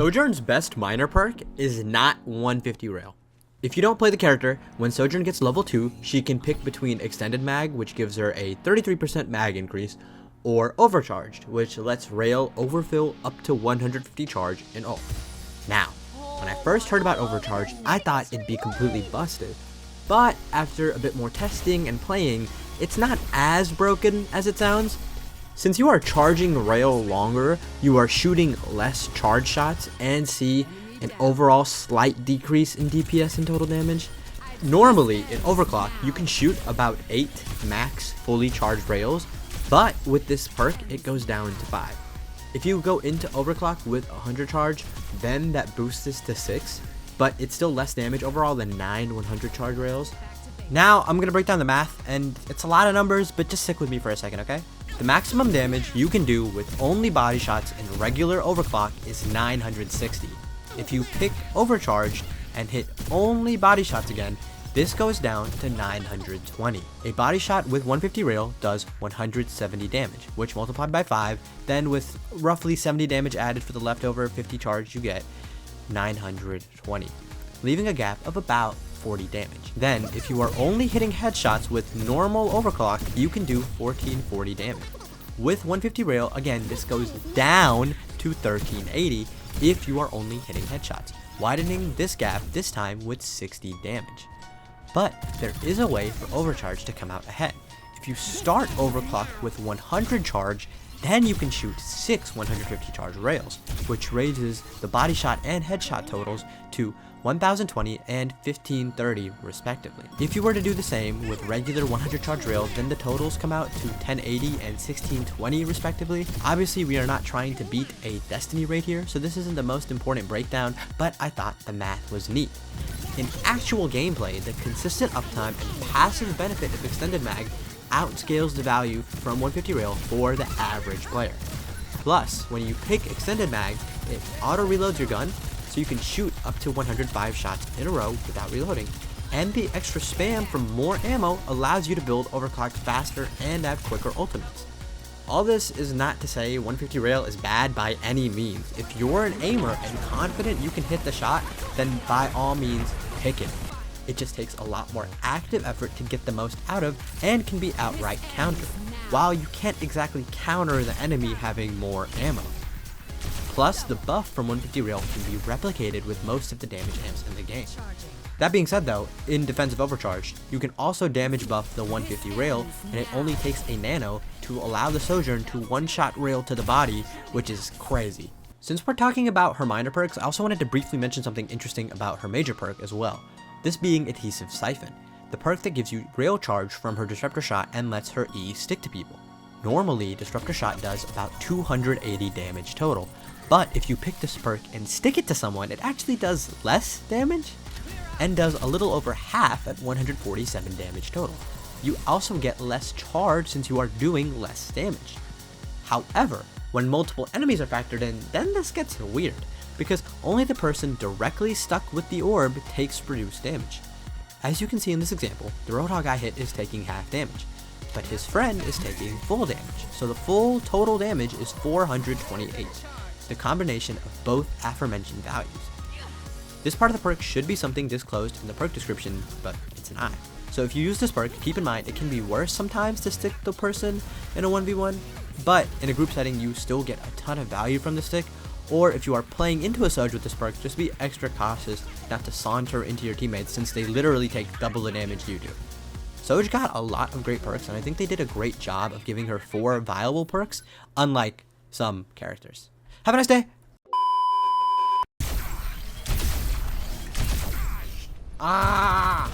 Sojourn's best minor perk is not 150 rail. If you don't play the character, when Sojourn gets level 2, she can pick between Extended Mag, which gives her a 33% mag increase, or Overcharged, which lets rail overfill up to 150 charge in ult. Now, when I first heard about Overcharged, I thought it'd be completely busted, but after a bit more testing and playing, it's not as broken as it sounds. Since you are charging rail longer, you are shooting less charge shots and see an overall slight decrease in DPS and total damage. Normally, in Overclock, you can shoot about 8 max fully charged rails, but with this perk, it goes down to 5. If you go into Overclock with 100 charge, then that boosts this to 6, but it's still less damage overall than 9 100 charge rails. Now, I'm going to break down the math, and it's a lot of numbers, but just stick with me for a second, okay? The maximum damage you can do with only body shots in regular Overclock is 960. If you pick Overcharged and hit only body shots again, this goes down to 920. A body shot with 150 rail does 170 damage, which multiplied by 5, then with roughly 70 damage added for the leftover 50 charge, you get 920, leaving a gap of about 40 damage. Then, if you are only hitting headshots with normal Overclock, you can do 1440 damage. With 150 rail, again, this goes down to 1380 if you are only hitting headshots, widening this gap this time with 60 damage. But there is a way for Overcharge to come out ahead. If you start Overclock with 100 charge, then you can shoot 6 150 charge rails, which raises the body shot and headshot totals to 1020 and 1530 respectively. If you were to do the same with regular 100 charge rails, then the totals come out to 1080 and 1620 respectively. Obviously, we are not trying to beat a Destiny raid here, so this isn't the most important breakdown, but I thought the math was neat. In actual gameplay, the consistent uptime and passive benefit of Extended Mag outscales the value from 150 rail for the average player. Plus, when you pick Extended Mag, it auto reloads your gun, so you can shoot up to 105 shots in a row without reloading. And the extra spam from more ammo allows you to build Overclocked faster and have quicker ultimates. All this is not to say 150 rail is bad by any means. If you're an aimer and confident you can hit the shot, then by all means, pick it. It just takes a lot more active effort to get the most out of and can be outright countered, while you can't exactly counter the enemy having more ammo. Plus, the buff from 150 rail can be replicated with most of the damage amps in the game. That being said though, in defense of Overcharged, you can also damage buff the 150 rail, and it only takes a nano to allow the Sojourn to one-shot rail to the body, which is crazy. Since we're talking about her minor perks, I also wanted to briefly mention something interesting about her major perk as well. This being Adhesive Siphon, the perk that gives you rail charge from her Disruptor Shot and lets her E stick to people. Normally, Disruptor Shot does about 280 damage total, but if you pick this perk and stick it to someone, it actually does less damage and does a little over half at 147 damage total. You also get less charge since you are doing less damage. However, when multiple enemies are factored in, then this gets weird, because only the person directly stuck with the orb takes reduced damage. As you can see in this example, the Roadhog I hit is taking half damage, but his friend is taking full damage, so the full total damage is 428, the combination of both aforementioned values. This part of the perk should be something disclosed in the perk description, but it's not. So if you use this perk, keep in mind it can be worse sometimes to stick the person in a 1v1, but in a group setting you still get a ton of value from the stick, or if you are playing into a Soj with this perk, just be extra cautious not to saunter into your teammates since they literally take double the damage you do. Soj got a lot of great perks, and I think they did a great job of giving her 4 viable perks, unlike some characters. Have a nice day! Ah!